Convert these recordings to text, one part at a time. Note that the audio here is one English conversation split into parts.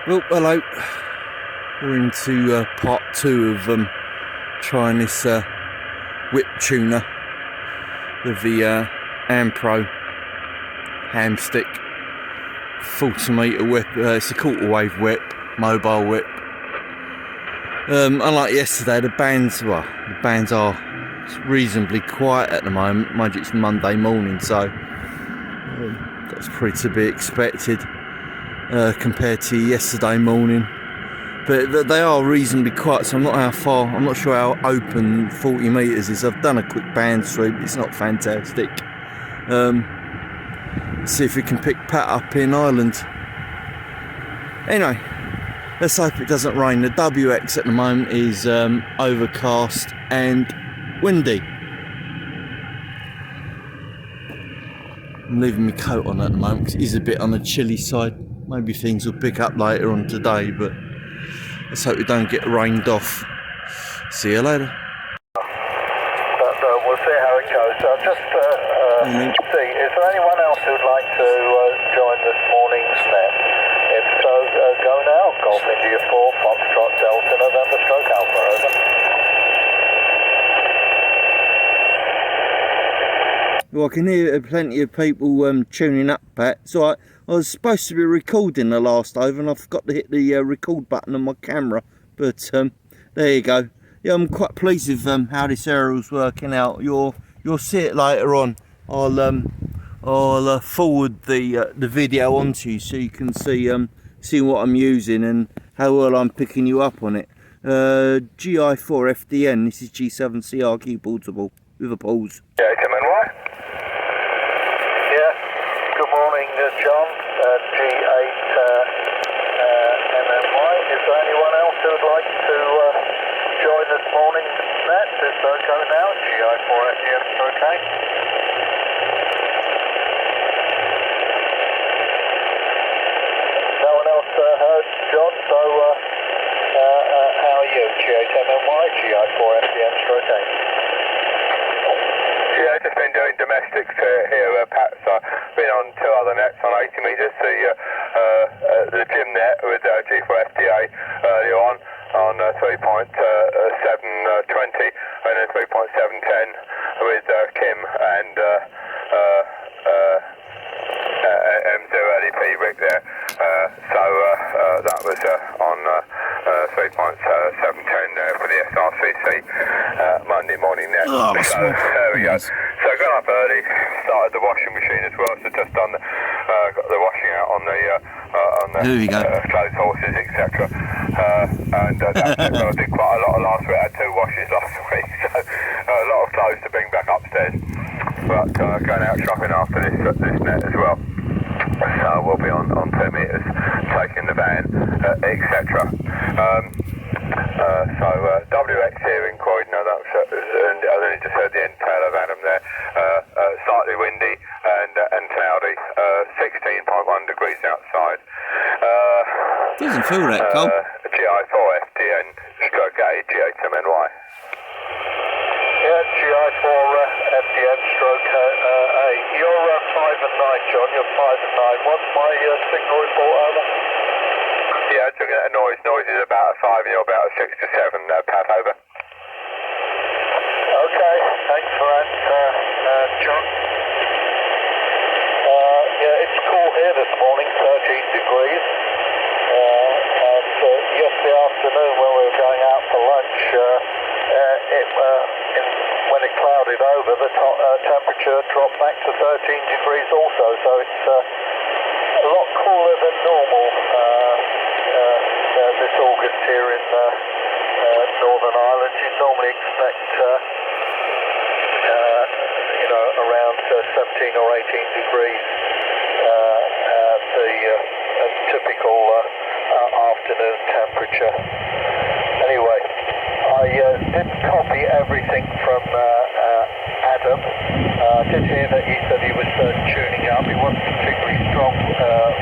Well, hello. We're into part 2 of trying this whip tuner with the Ampro ham stick 40 metre whip. It's a quarter wave whip, mobile whip. Unlike yesterday, the bands are reasonably quiet at the moment. Mind you, it's Monday morning, so that's pretty to be expected compared to yesterday morning. But they are reasonably quiet, so I'm not sure how open 40 metres is. I've done a quick band sweep, it's not fantastic. See if we can pick Pat up in Ireland. Anyway, let's hope it doesn't rain. The WX at the moment is overcast and windy. I'm leaving my coat on at the moment because it is a bit on the chilly side. Maybe things will pick up later on today, but let's hope we don't get rained off. See you later. We'll see how it goes. Just see, is there anyone else who'd like to join this morning's net? If so, go now. Golf India 4, Foxtrot Delta November stroke Alpha, over. Well, I can hear plenty of people tuning up, Pat. So I was supposed to be recording the last over and I forgot to hit the record button on my camera. But there you go. Yeah, I'm quite pleased with how this aerial's working out. You'll see it later on. I'll forward the video onto you so you can see what I'm using and how well I'm picking you up on it. GI4 FDN. This is G7CRQ portable with a pause. Yeah, MNY. Yeah. Good morning, John. G8 MNY. Is there anyone else who'd like to join this morning's net? Is that go now? GI4 FDN, okay. No one else heard, John, so how are you? G8 MNY, GI4 FDN, okay. Yeah, I've just been doing domestics here, Pat. So I've been on 2 other nets on 80 metres. The gym net with G4FDA earlier on 3.720 and then 3.710 with Kim and M0 LEP rig there. That was on 3.710 there for the SRCC Monday morning net. There we go. So I got up early, started the washing machine as well. So just done got the washing out on the clothes horses, etc. I did quite a lot of last week. I had 2 washes last week, so a lot of clothes to bring back upstairs. But going out shopping after this net as well. So we'll be on 2 metres, taking the van, etc. WX here in Croydon, I only just heard the end tail of Adam there. Slightly windy and cloudy, 16.1 degrees outside. Doesn't feel that cold. GI4 FDN stroke A, G8MNY. Yeah, GI4 FDN stroke A. You're 5 and 9, John. You're 5 and 9. What's my signal report, over? Yeah, I'm looking at a noise. Noise is about a 5 and you're about a 6 to 7, Pat, over. Okay, thanks for that, John. Yeah, it's cool here this morning, 13 degrees. And yesterday afternoon when we were going out for lunch, when it clouded over, the temperature dropped back to 13 degrees also, so it's a lot cooler than normal this August here in Northern Ireland. You'd normally expect around 17 or 18 degrees, the typical afternoon temperature. Anyway, I did copy everything from Adam. I did hear that he said he was tuning up. He wasn't particularly strong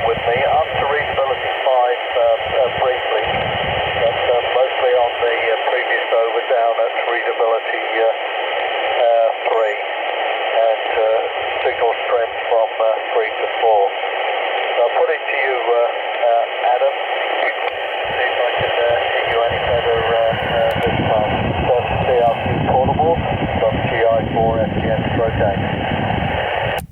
with me. Up to readability 5 briefly, but mostly on the previous over, down at readability 3, and signal strength from 3 to 4. So I'll put it to you, Adam.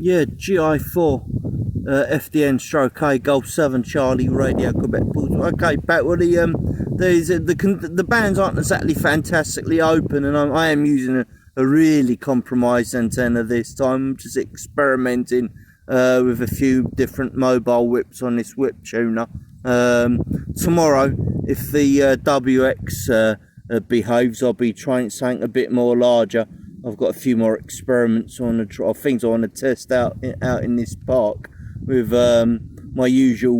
Yeah, GI4 FDN stroke A Golf 7 Charlie Radio Quebec. Okay, Pat. Well, the bands aren't exactly fantastically open, and I am using a really compromised antenna this time. I'm just experimenting with a few different mobile whips on this whip tuner. Tomorrow, if the WX behaves, I'll be trying something a bit more larger. I've got a few more experiments on things I want to test out in this park with my usual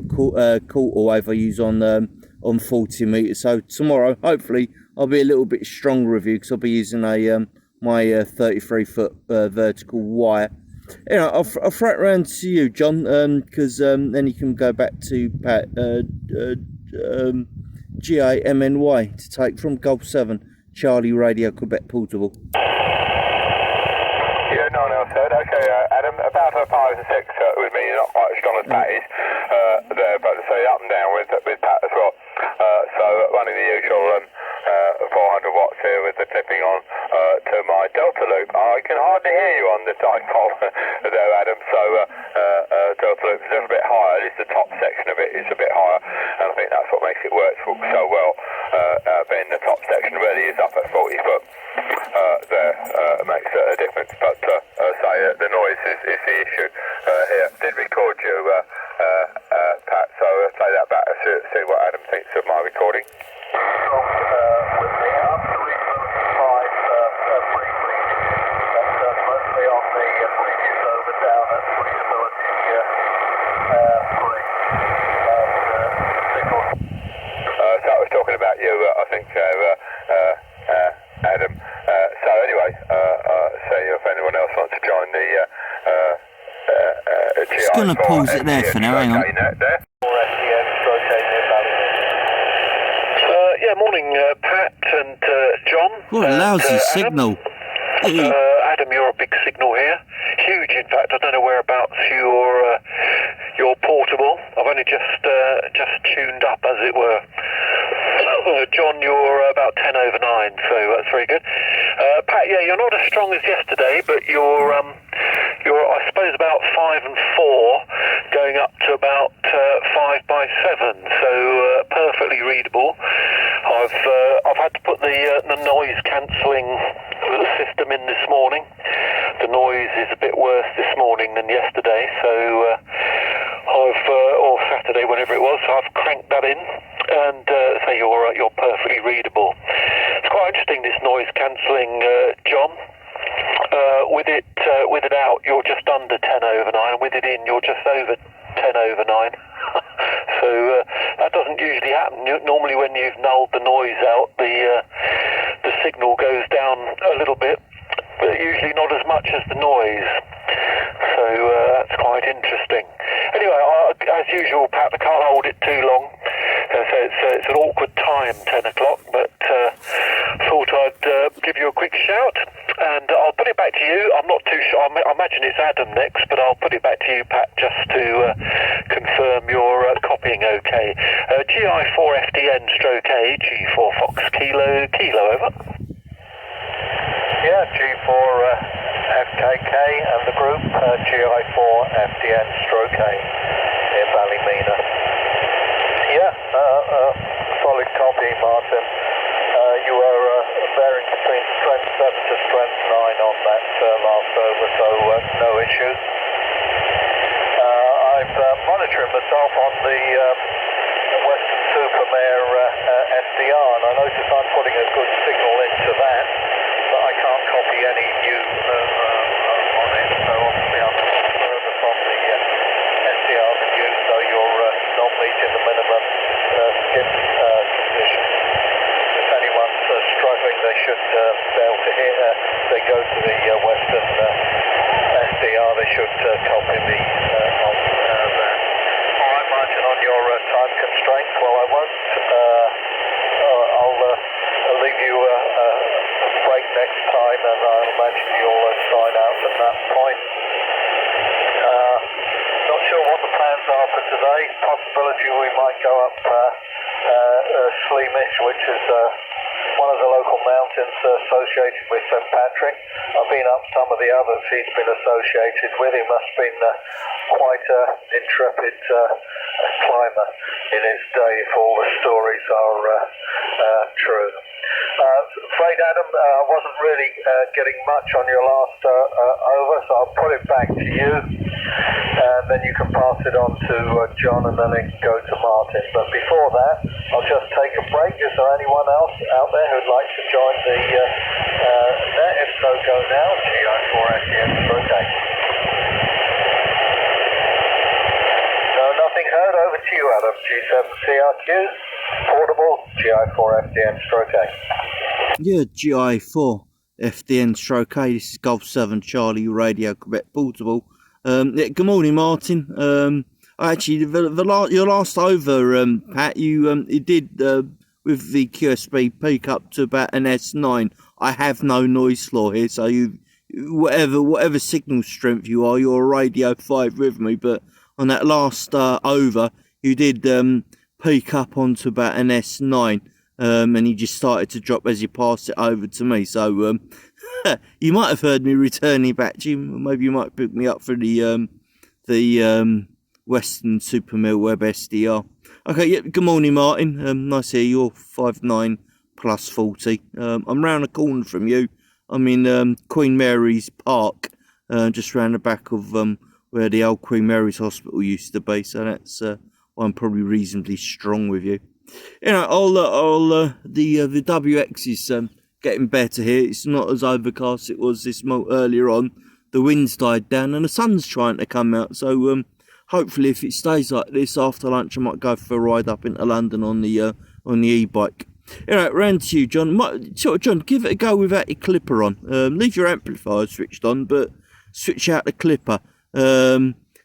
quarter wave I use on 40 meters. So tomorrow, hopefully, I'll be a little bit stronger with you because I'll be using my 33-foot vertical wire. Anyway, I'll throw it around to you, John, because then you can go back to Pat GAMNY to take from Golf 7 Charlie Radio Quebec Portable. Yeah, no one else heard. Okay, Adam, about 5 and 6 with me, not quite as strong as Pat is there, but say up and down with Pat as well. So running the usual 400 watts here with the clipping on to my Delta loop. I can hardly hear you on the dipole there, Adam, so Delta loop is a little bit higher, at least the top section of it is a bit higher, and I think that's what makes it work so well. Being the top section really is up at 40 foot there, makes a difference, but say the noise is the issue here. Did record you, Pat, so play that back to see what Adam thinks of my recording. With the up 375 briefly, that's mostly on the previous over down at readability 3 signal. So I was talking about you, I think, Adam. So anyway, say if anyone else wants to join the Just going to pause it there for now, hang on. Yeah, morning, Pat and John. What a lousy signal. Adam, you're a big signal here. Huge, in fact. I don't know whereabouts you're portable. I've only just tuned up, as it were. John, you're about 10 over 9, so that's very good. Pat, yeah, you're not as strong as yesterday, but you're I suppose about 5 and 4, going up to about 5 by 7, so perfectly readable. I've had to put the noise cancelling system in this morning. The noise is a bit worse this morning than yesterday, so or Saturday, whenever it was. So I've cranked that in, and say you're perfectly readable. It's quite interesting, this noise cancelling, John. With it out, you're just under 10 over 9. With it in, you're just over 10 over 9. So that doesn't usually happen. Normally, when you've nulled the noise out, the signal goes down a little bit, but usually not as much as the noise. So that's quite interesting. Anyway, as usual, Pat, I can't hold it too long. So it's an awkward time, 10 o'clock, but thought I'd give you a quick shout, and I'll put it back to you. I'm not too sure. I imagine it's Adam next, but I'll put it back to you, Pat, just to confirm you're copying okay. GI4 FDN stroke A, G4 Fox Kilo, over. Yeah, G4 FKK and the group, GI4 FDN stroke A in Ballymena. Yeah, solid copy, Martin. You were varying between strength 7 to strength 9 on that last over, so no issues. I'm monitoring myself on the Western Supermare SDR, and I notice I'm putting a good signal into that, but I can't copy any news on it, so obviously I'm further from the SDR than you, so you're not meeting the minimum skip conditions. If anyone's struggling, they should be able to hear. They go to the Western SDR, they should copy me on that. All right, Martin, on your time constraints, well, I won't. I'll leave you a break next time, and I'll imagine you'll sign out at that point. Not sure what the plans are for today. Possibility we might go up Sleamish, which is one of the local mountains associated with St Patrick. I've been up some of the others he's been associated with. He must have been quite an intrepid climber in his day, if all the stories are true. Afraid, Adam, I wasn't really getting much on your last over, so I'll put it back to you, and then you can pass it on to John, and then it can go to Martin. But before that, I'll just take a break. Is there anyone else out there who'd like to join the net? If so, go now. GI4SDN okay. No, nothing heard. Over to you, Adam. G7CRQ, portable, GI4FDN okay. Yeah, GI4 FDN/A. This is Golf 7 Charlie Radio Quebec Portable. Yeah, good morning, Martin. Actually, your last over, Pat, you did with the QSB peak up to about an S9. I have no noise floor here, so you whatever signal strength you are, you're a Radio 5 with me. But on that last over, you did peak up onto about an S9. And he just started to drop as you passed it over to me. So you might have heard me returning back to you. Maybe you might pick me up for the Western Supermill Web SDR. Okay, yeah, good morning, Martin. Nice to hear you. You're 5'9" plus 40. I'm round the corner from you. I'm in Queen Mary's Park, just round the back of where the old Queen Mary's Hospital used to be. So that's why I'm probably reasonably strong with you. You know, the WX is getting better here. It's not as overcast as it was this earlier on. The wind's died down and the sun's trying to come out. So hopefully, if it stays like this after lunch, I might go for a ride up into London on the e-bike. All right, round to you, John. John, give it a go without your clipper on. Leave your amplifier switched on, but switch out the clipper.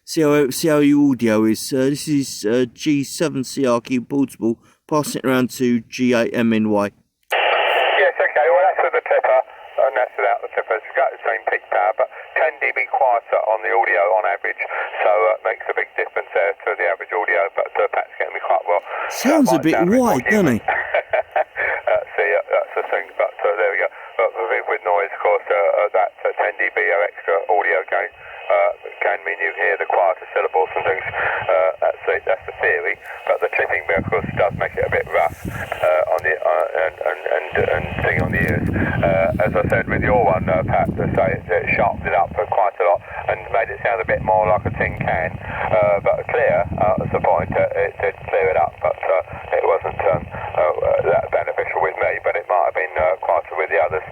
See how your audio is. This is G7CRQ portable. Passing it around to G8MNY. Yes, okay, well that's with the clipper, and that's without the clipper. It's got the same peak power, but 10 dB quieter on the audio on average, so it makes a big difference there to the average audio, but Pat's getting me quite well. Sounds a bit wide, doesn't he? That's the thing, but there we go. But with noise, of course, that 10 dB extra audio gain can mean you hear the quieter syllables and things. That's the theory, but the clipping, of course, does make it a bit rough on the and thing on the ears. As I said with your one, Pat, to say it sharpened it up quite a lot and made it sound a bit more like a tin can, but clear. That's the point. It did clear it up, but it wasn't that beneficial with me, but it might have been quieter with the others.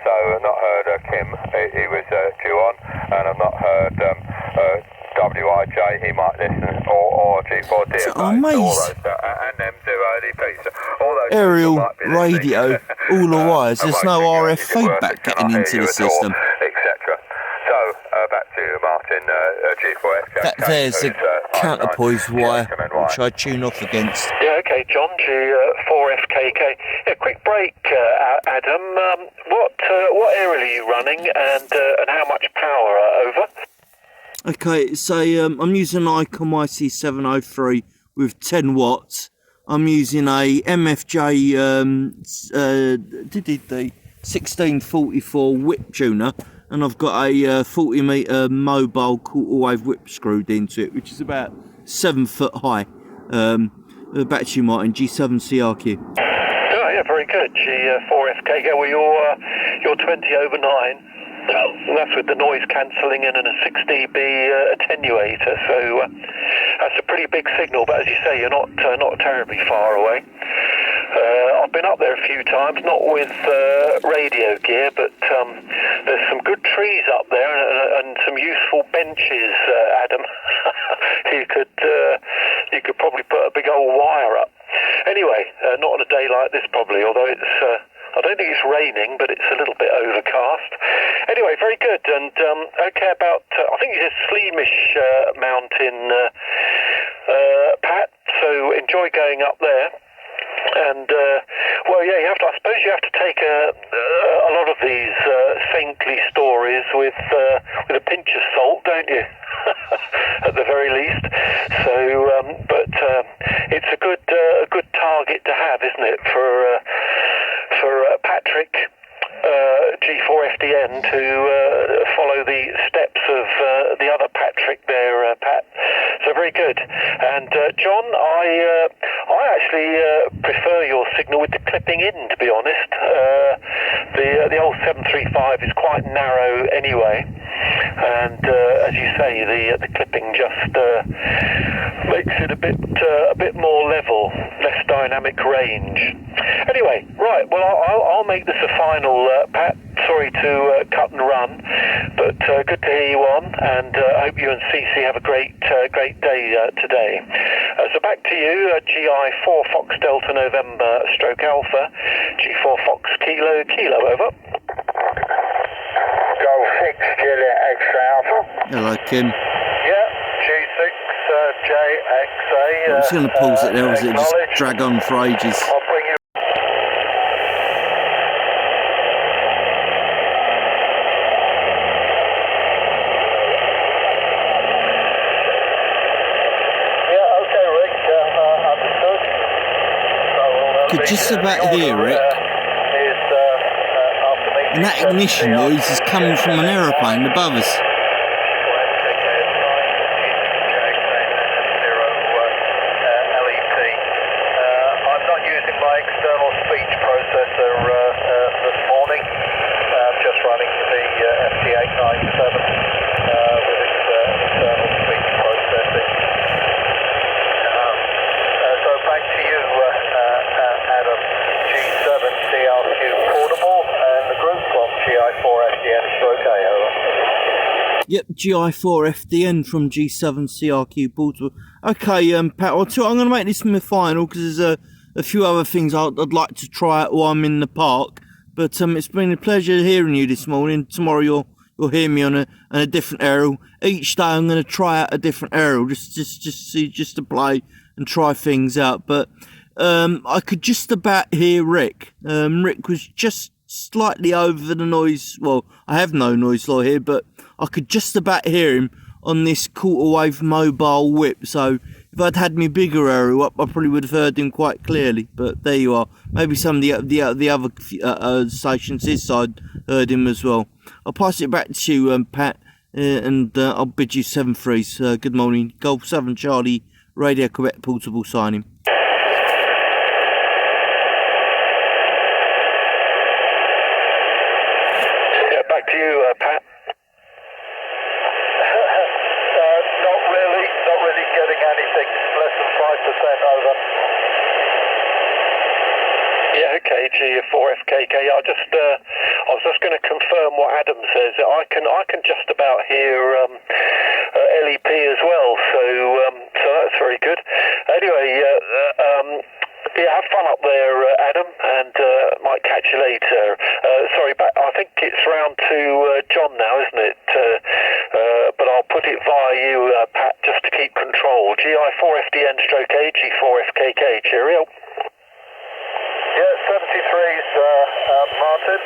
So I've not heard Kim. He was due on, and I've not heard WIJ. He might listen, or G4D. It's amazing. And them do ODP. So all those aerial radio, all the wires. There's no RF feedback getting into the system. Etc. So back to you, Martin. G4FK. There's a counterpoise wire which I tune off against. Yeah, okay, John, G4FKK. Yeah, quick break, Adam. What area are you running, and how much power over? Okay, it's I'm using an Icom IC703 with 10 watts. I'm using a MFJ the 1644 whip tuner, and I've got a 40 metre mobile quarter wave whip screwed into it, which is about 7 foot high. Back to you, Martin. G7CRQ. Oh, yeah, very good. G4FK. Well, you're 20 over 9. That's with the noise cancelling in and a 6 dB attenuator, so that's a pretty big signal. But as you say, you're not terribly far away. I've been up there a few times, not with radio gear, but there's some good trees up there and some useful benches, Adam. you could probably put a big old wire up. Anyway, not on a day like this probably, although it's I don't think it's raining, but it's a little bit overcast. Anyway, very good. And okay, about I think it's a Sleemish mountain, Pat. So enjoy going up there. And well, yeah, I suppose you have to take a lot of these saintly stories with a pinch of salt, don't you? At the very least. So, but it's a good target to have, isn't it, for Patrick G4FDN to follow the steps of the other Patrick there, Pat. So very good. And John, I actually prefer your signal with the clipping in, to be honest. The old 735 is quite narrow anyway, and as you say, the clipping just makes it a bit more level, less dynamic range. Anyway, right. Well, I'll make this a final, Pat. Sorry to cut and run, but good to hear you on, and I hope you and Cece have a great day today. So back to you, GI4 Fox Delta November stroke Alpha, G4 Fox Kilo Kilo, over. Golf 6 Juliet Extra Alpha. Hello, Kim. Yeah, G6JXA. I'm just going to pause it there, as it just drag on for ages. I'll bring you. Could just about hear it. And that ignition noise is coming from an aeroplane above us. I'm not using my external speech processor this morning. I'm just running the FT897 with its internal speech processing. So back to you, Adam. G7 CRQ portable and the group from GI4FDN stroke A, over. Yep, GI4FDN from G7 CRQ portable. Okay, Pat, I'm going to make this my final because there's a few other things I'd like to try out while I'm in the park. But it's been a pleasure hearing you this morning. Tomorrow you'll hear me on a different aerial. Each day I'm going to try out a different aerial just to play and try things out. But I could just about hear Rick. Rick was just slightly over the noise. Well, I have no noise floor here, but I could just about hear him on this quarter wave mobile whip. So if I'd had me bigger aerial up, I probably would have heard him quite clearly. But there you are. Maybe some of the other stations this side heard him as well. I'll pass it back to you, Pat, and I'll bid you 7-3s. Good morning. Golf 7 Charlie, Radio Quebec portable signing. Back to you, Pat. Not really getting anything. Less than 5%, over. Yeah, okay, G4FKK. I was just going to confirm what Adam says. I can just about hear LEP as well. So that's very good. Anyway, yeah, have fun up there, Adam, and might catch you later. Sorry, I think it's round to John now, isn't it? But I'll put it via you, Pat, just to keep control. GI4FDN stroke A, G4FKK. Cheerio. Yeah, 73's Martin,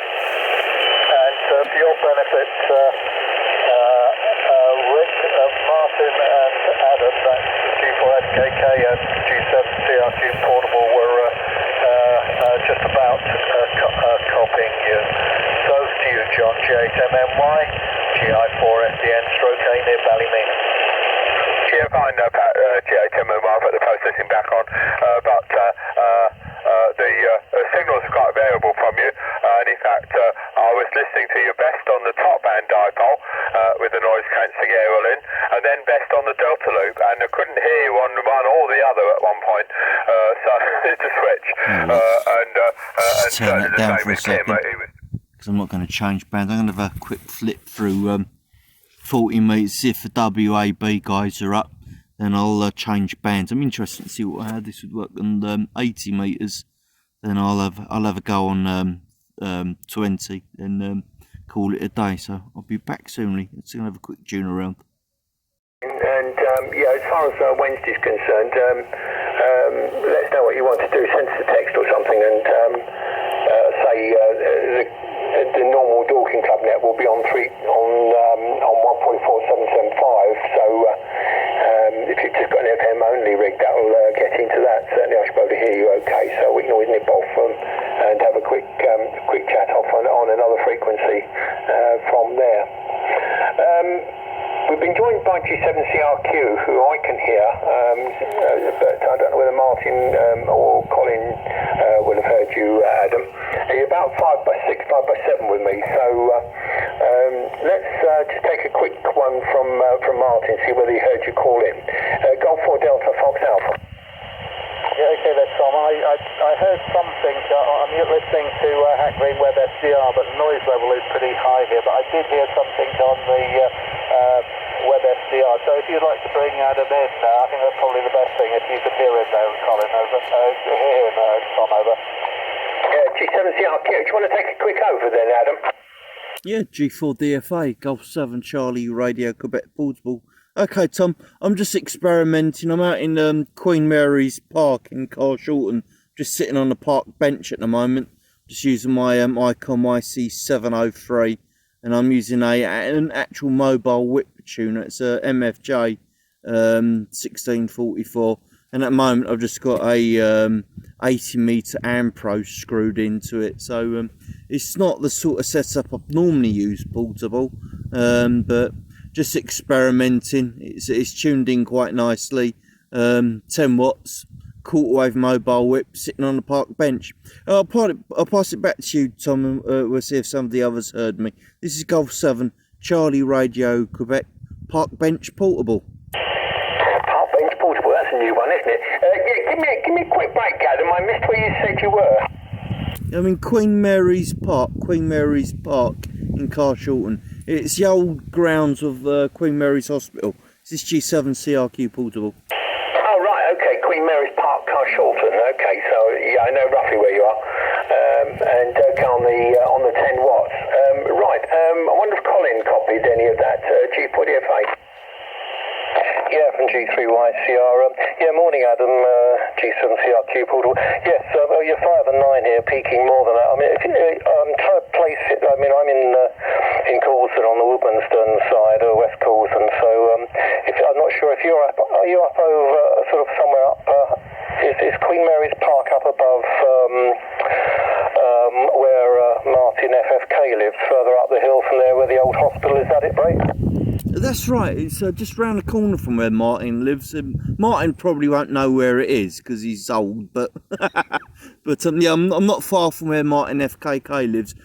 and for your benefit, Rick, Martin and Adam, that's G4FKK and G7CRQ portable, were just about copying you. So to you, John, G8MNY, GI4FDN stroke A near Ballymena. Yeah, fine, Pat, G8MNY, I'll put the processing back on, but the signals are quite variable from you, and in fact I was listening to you best on the top band dipole with the noise cancelling aerial in, and then best on the delta loop, and I couldn't hear you on one or the other at one point, so it's a switch. Just turn it down for a second, because I'm not going to change band. I'm going to have a quick flip through 40 metres, see if the WAB guys are up. Then I'll change bands. I'm interested to see how this would work on 80 metres. Then I'll have a go on 20 and call it a day. So I'll be back soon. Let's have a quick tune around. And yeah, as far as Wednesday's concerned, let us know what you want to do. Send us a text or something, and say the normal Dorking Club net will be on 1.4775. So if you've just got an FM only rig, that'll get into that. Certainly, I should be able to hear you okay. So we can always nip off and have a quick chat off on another frequency from there. We've been joined by G7CRQ, who I can hear, but I don't know whether Martin or Colin will have heard you, Adam. You're about 5 by 6, 5 by 7 with me, so let's just take a quick one from Martin, see whether he heard you call in. Golf 4 Delta Fox Alpha. Yeah, okay there, Tom. I heard something. I'm listening to Hack Green Web SDR, but the noise level is pretty high here. But I did hear something on the Web SDR. So if you'd like to bring Adam in, I think that's probably the best thing. If you could hear him there, Colin, over. Hear him, Tom, over. G7CRQ, do you want to take a quick over then, Adam? Yeah, G4DFA, Golf 7 Charlie Radio Quebec Portable. Okay, Tom, I'm just experimenting. I'm out in Queen Mary's Park in Carshalton, just sitting on the park bench at the moment, just using my Icon YC703, and I'm using an actual mobile whip tuner. It's a MFJ 1644, and at the moment I've just got a 80-meter Ampros screwed into it. So it's not the sort of setup I normally use portable, but just experimenting. It's tuned in quite nicely. 10 watts, quarter wave mobile whip sitting on the park bench. I'll pass it back to you, Tom, and we'll see if some of the others heard me. This is Golf 7 Charlie Radio Quebec Park Bench Portable. Park Bench Portable, that's a new one, isn't it? Yeah, give me a quick break, Adam. I missed where you said you were. I'm in Queen Mary's Park in Carshalton. It's the old grounds of Queen Mary's Hospital. This is G7CRQ Portable. Oh, right, okay, Queen Mary's Park, Carshalton. Okay, so yeah, I know roughly where you are. And on the 10 watts. Right, I wonder if Colin copied any of that G4DFA. Yeah, from G3YCR. Yeah, morning, Adam. G7CRQ portable. Yes, you're 5 and 9 here, peaking more than that. I mean, if you try to place it, I mean, I'm in Coulson on the Woodmanston side, or West Coulson. So, I'm not sure if you're up. Are you up over sort of somewhere up? Is Queen Mary's Park up above where Martin FFK lives, further up the hill from there, where the old hospital is? That it, Bray? That's right, it's just round the corner from where Martin lives. Martin probably won't know where it is because he's old, but yeah, I'm not far from where Martin FKK lives.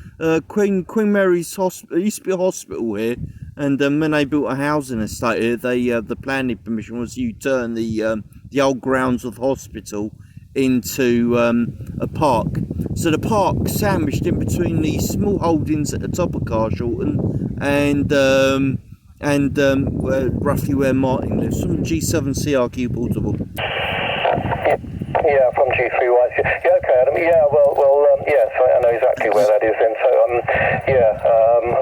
Queen Mary's Hospital, it used to be a hospital here, and when they built a housing estate here, the planning permission was you turn the old grounds of the hospital into a park. So the park sandwiched in between the small holdings at the top of Carshalton and roughly where Martin lives, from G7CRQ Portable. Yeah, from G3Y. Yeah, okay, Adam. Yeah, yes, I know exactly where that is then. So,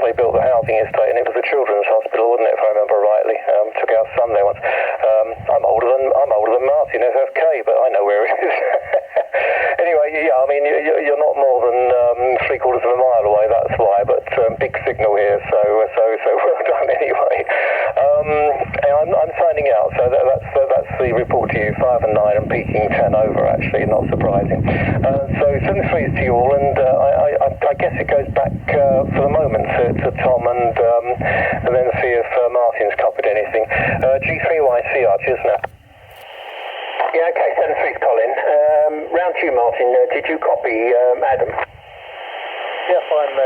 they built the housing estate, and it was a children's hospital, wasn't it, if I remember rightly? Took our son there once. I'm older than Martin FFK, but I know where it is. Anyway, yeah, I mean, you're not more than 3/4 of a mile away, that's why, but big signal here, so well done anyway. I'm signing out, so that's the report to you, 5 and 9 and peaking 10 over, actually, not surprising. So 73 is to you all, and I guess it goes back for the moment to Tom and then see if Martin's copied anything. G3YCR, cheers now. Yeah, okay, 73's Colin. Round to you, Martin. Did you copy Adam? Yes, I'm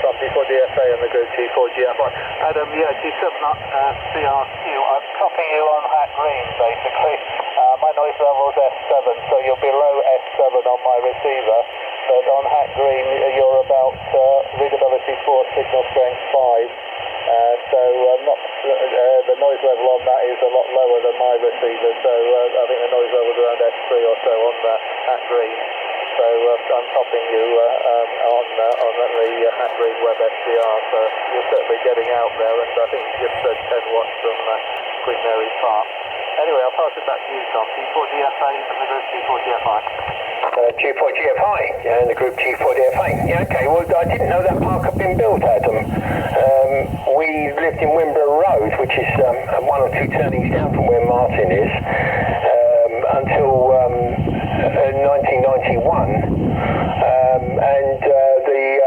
from G4DFA and the group G4GFI. Adam, yeah, G7CRQ. I'm copying you on Hack Green, basically. My noise level is F7, so you're below F7 on my receiver. But on Hack Green, you're about readability 4, signal strength 5. So the noise level on that is a lot lower than my receiver. So I think the noise level is around F3 or so on Hack Green. So I'm copying you on the Hack Green Web SDR. So you're certainly getting out there, and I think you just said 10 watts from Queen Mary's Park. Anyway, I'll pass it back to you, Tom. G4DFA and the group G4GFI. G4GFI, yeah, and the group G4DFA. Yeah, okay, well, I didn't know that park had been built, Adam. We lived in Wimborough Road, which is 1 or 2 turnings down from where Martin is, until 1991. And the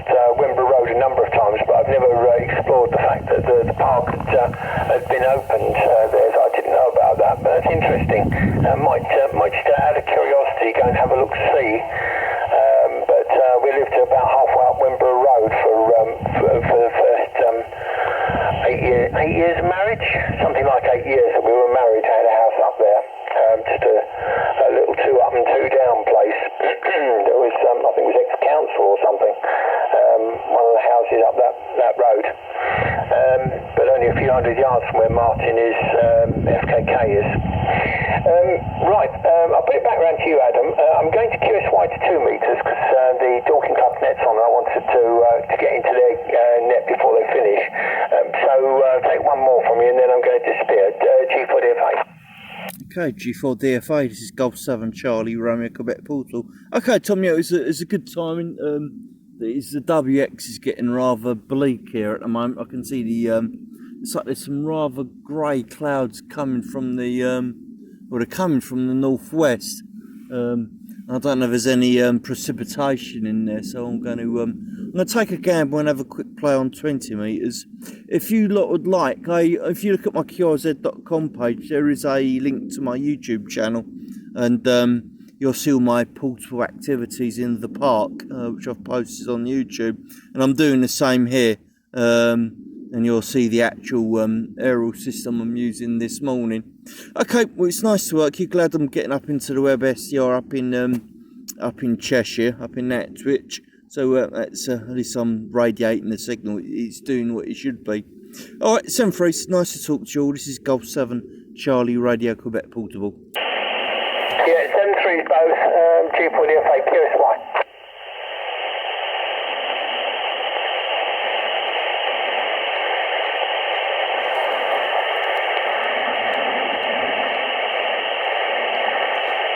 crossed Wimber Road a number of times, but I've never explored the fact that the park had been opened there. So I didn't know about that, but that's interesting. Might just out of curiosity go and have a look to see. But we lived about halfway up Wimber Road for the first 8 years of marriage, something like 8 years that we were married. Had a house up there, just a little 2 up and 2 down place. There was I think it was ex-council or something. One of the houses up that road, but only a few hundred yards from where Martin is, FKK is. Right, I'll put it back around to you, Adam. I'm going to QSY to 2 metres because the Dorking Club net's on. I wanted to get into their net before they finish. So take one more from you and then I'm going to disappear. G4 DFA. Okay, G4 DFA, this is Golf 7 Charlie Romeo Quebec Portal. Okay, Tom, yeah, it's a good timing. The WX is getting rather bleak here at the moment. I can see it's like there's some rather grey clouds coming from they're coming from the northwest. I don't know if there's any precipitation in there, so I'm going to take a gamble and have a quick play on 20 metres. If you lot would like, if you look at my QRZ.com page, there is a link to my YouTube channel, and you'll see all my portable activities in the park, which I've posted on YouTube, and I'm doing the same here. And you'll see the actual aerial system I'm using this morning. Okay, well, it's nice to work. You're glad I'm getting up into the web SDR up in Cheshire, up in Nantwich. So that's at least I'm radiating the signal. It's doing what it should be. All right, 7-3. It's nice to talk to you all. This is Golf 7 Charlie Radio Quebec Portable. Yeah, 7-3 both. G4DFA QSY.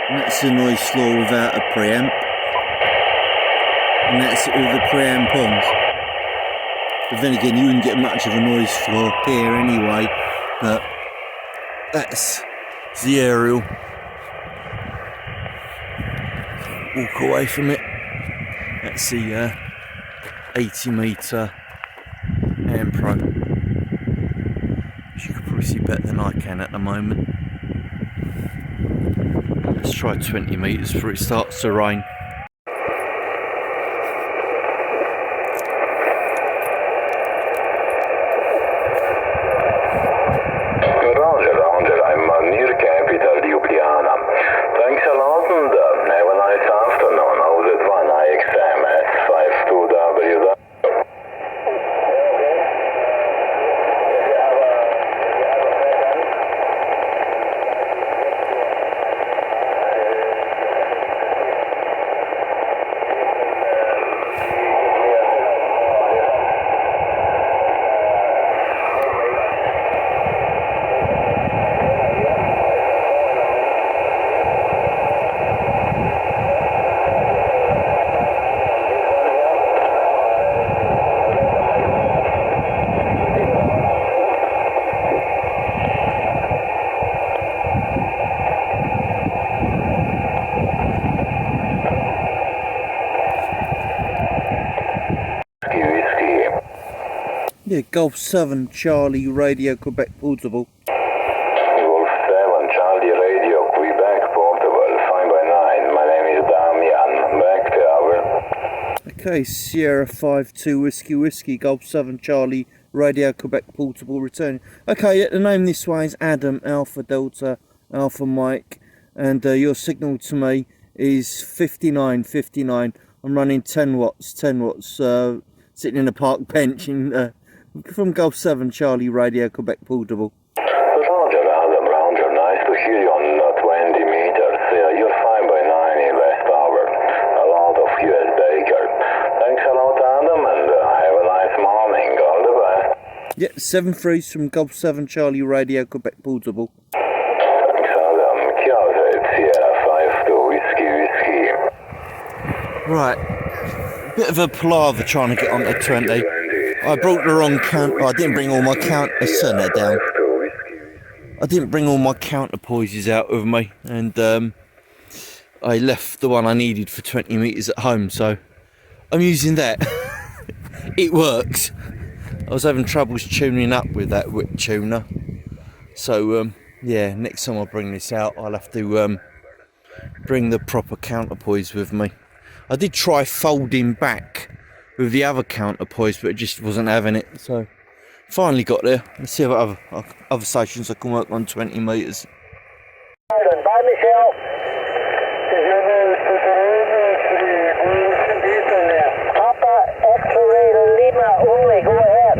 And that's the noise floor without a preamp. And that's it with the preamp on. But then again, you wouldn't get much of a noise floor here anyway. But that's the aerial. Walk away from it. That's the 80 metre Ampro. Which you can probably see better than I can at the moment. Let's try 20 metres before it starts to rain. Roger, I'm near capital Ljubljana. Thanks a lot and have a nice afternoon. How's it one IXM S52W? Yeah, Golf 7 Charlie Radio Quebec Portable. Golf 7 Charlie Radio Quebec Portable 5x9. My name is Damian. Back to our. Okay, Sierra 5-2 Whiskey Golf 7 Charlie Radio Quebec Portable returning. Okay, yeah, the name this way is Adam Alpha Delta Alpha Mike, and your signal to me is 59. I'm running 10 watts, sitting in a park bench in, from Golf 7 Charlie Radio Quebec Portable. Roger, Adam, Roger. Nice to hear you on 20 meters. You're 5x9 in West Tower. A lot of US Baker. Thanks a lot, Adam, and have a nice morning. All the best. Yeah, 7-3 from Golf 7 Charlie Radio Quebec Portable. Thanks, Adam. QRZ Sierra 5-2 Whiskey. Right, bit of a palaver trying to get onto 20. I brought the wrong count. I didn't bring all my let's turn that down. I didn't bring all my counterpoises out with me, and I left the one I needed for 20 metres at home, so I'm using that. it works. I was having troubles tuning up with that whip tuner. So, yeah, next time I bring this out, I'll have to bring the proper counterpoise with me. I did try folding back with the other counterpoise, but it just wasn't having it. So, finally got there. Let's see what other stations I can work on 20 metres. Bye, Michelle. Papa X-ray Lima only, go ahead.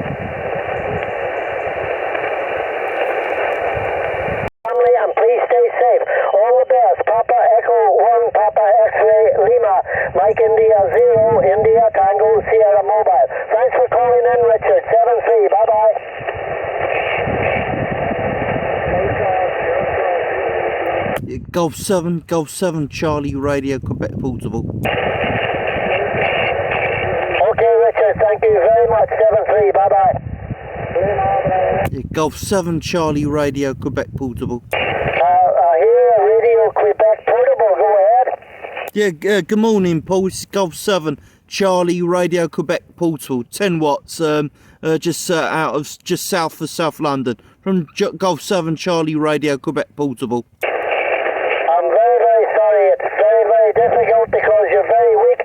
Family, and please stay safe. All the best. Papa Echo 1, Papa X-ray Lima, Mike India 0, India Tango Sierra Mobile. Thanks for calling in, Richard. 7-3, bye-bye. Golf 7, Charlie Radio, Quebec Portable. Okay, Richard, thank you very much. 7-3, bye-bye. Yeah, Golf 7, Charlie Radio, Quebec Portable. Here, Radio Quebec Portable, go ahead. Yeah, good morning, Paul. It's Golf 7, Charlie Radio, Quebec Portable. 10 watts, just south of South London. From Golf 7, Charlie Radio, Quebec Portable. I'm very, very sorry. It's very, very difficult because you're very weak.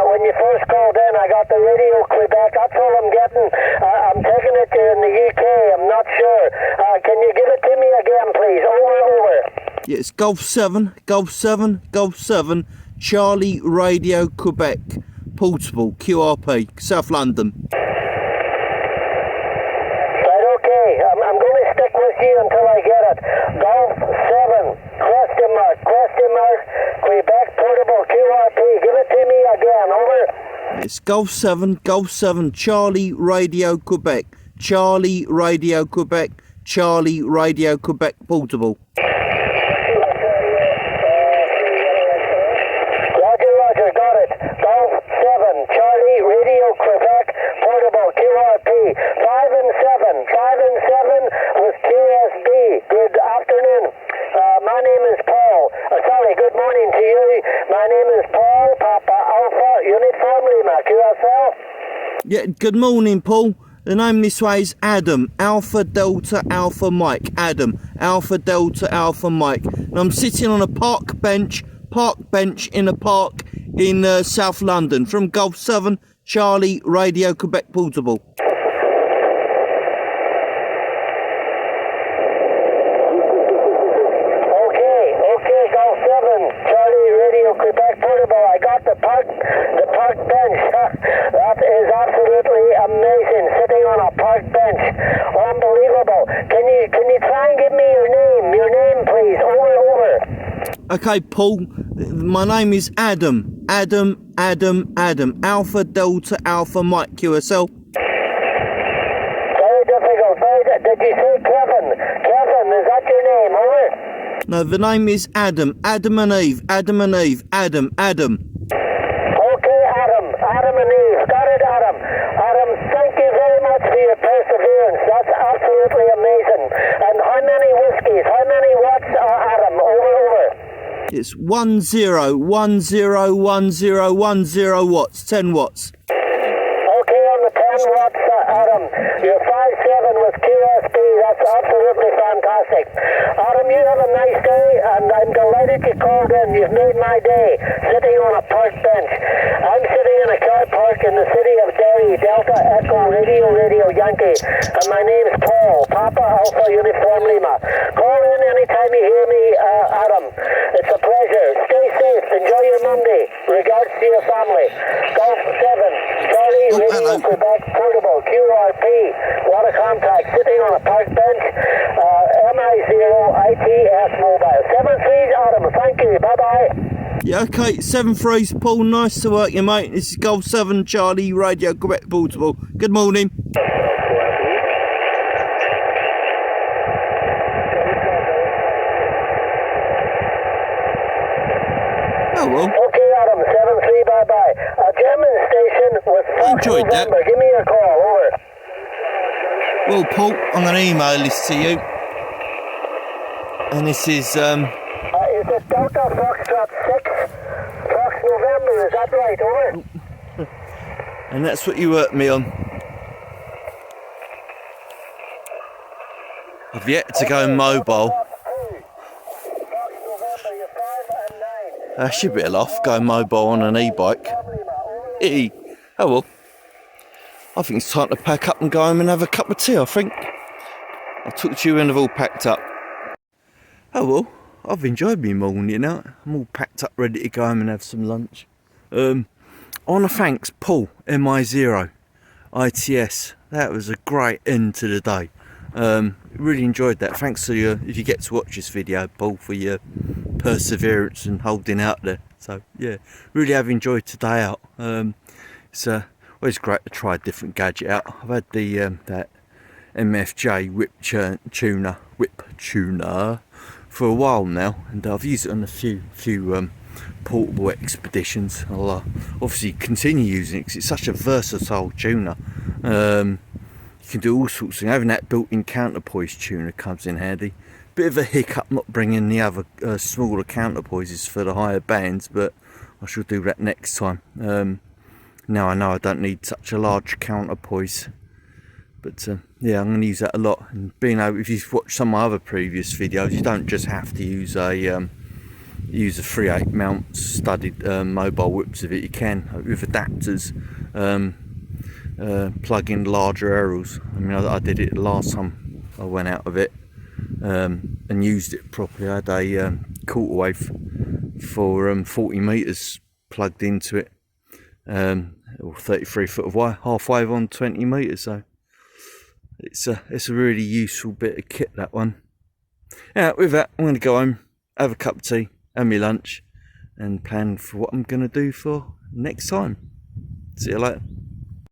When you first called in, I got the Radio Quebec. That's all I'm getting. I'm taking it to in the UK. I'm not sure. Can you give it to me again, please? Over. Yeah, it's Golf 7, Charlie Radio, Quebec Portable, QRP, South London. Right, okay. I'm going to stick with you until I get it. Golf 7, question mark, Quebec Portable, QRP. Give it to me again, over. It's Golf 7, Charlie Radio, Quebec, Charlie Radio, Quebec, Charlie Radio, Quebec Portable. Roger, got it. Golf 7, Charlie Radio Quebec Portable, QRP. 5 and 7 with QSB. Good afternoon. My name is Paul. Good morning to you. My name is Paul, Papa Alpha, Uniform Lima, QSL. Yeah, good morning, Paul. The name this way is Adam, Alpha Delta Alpha Mike. Adam, Alpha Delta Alpha Mike. And I'm sitting on a park bench in a park in South London from Golf 7, Charlie Radio Quebec Portable. Okay, Golf 7, Charlie Radio Quebec Portable. I got the park bench. That is absolutely amazing. Sitting on a park bench. Unbelievable. Can you try and give me your name, please? Over. Okay, Paul, my name is Adam, Alpha Delta Alpha Mike QSL. Very difficult. Did you say Kevin? Kevin, is that your name? Over. No, the name is Adam and Eve, Adam. Okay, Adam and Eve. Got it, Adam. Adam, thank you very much for your perseverance. That's absolutely amazing. And how many whiskies? How many watts are Adam? Over. It's 10 watts, 10 watts. Okay, on the 10 watts, Adam. You're 5'7" with QSB. That's absolutely fantastic. Adam, you have a nice day, and I'm delighted you called in. You've made my day, sitting on a park bench. I'm sitting in a car park in the city of Derry, Delta Echo Radio Yankee, and my name's Paul, Papa Alpha Uniform Lima. Call in anytime you hear me, Adam. It's a pleasure. Stay safe. Enjoy your Monday. Regards to your family. Golf 7, Charlie Radio Quebec Portable, QRP. What a contact. Sitting on a park bench. MI0 ITS Mobile. 7-3, Adam. Thank you. Bye-bye. Yeah, okay, 7-3's Paul. Nice to work you, mate. This is Golf 7 Charlie Radio Quebec Portable. Good morning. Oh, well. Okay, Adam. 7-3, bye-bye. A German station with Fox enjoyed that. November. Give me a call. Over. Well, Paul, I'm going to email this to you. And this is, Is it Delta Foxtrot 6? Fox November, is that right? Over. And that's what you worked me on. I've yet to go mobile. I should be aloft, go mobile on an e-bike. Oh well. I think it's time to pack up and go home and have a cup of tea, I think. I'll talk to you when I've all packed up. Oh well, I've enjoyed my morning, you know. I'm all packed up, ready to go home and have some lunch. I want to thanks Paul, MI0, ITS. That was a great end to the day. Really enjoyed that. Thanks to you, if you get to watch this video, Paul, for your perseverance and holding out there. So yeah, really have enjoyed today out. It's always great to try a different gadget out. I've had the that MFJ whip tuner for a while now, and I've used it on a few portable expeditions. I'll obviously continue using it because it's such a versatile tuner. You can do all sorts of things. Having that built-in counterpoise tuner comes in handy. Bit of a hiccup not bringing the other smaller counterpoises for the higher bands, but I shall do that next time. Now I know I don't need such a large counterpoise, but yeah, I'm going to use that a lot. And being able, if you've watched some of my other previous videos, you don't just have to use a 3/8 mount studded mobile whips of it. You can with adapters plug in larger arrows. I mean, I did it last time I went out of it and used it properly. I had a quarter wave for 40 meters plugged into it, or 33 foot of wire, half wave on 20 meters. So it's a really useful bit of kit, that one. Yeah, with that, I'm going to go home, have a cup of tea, have my lunch, and plan for what I'm going to do for next time. See you later.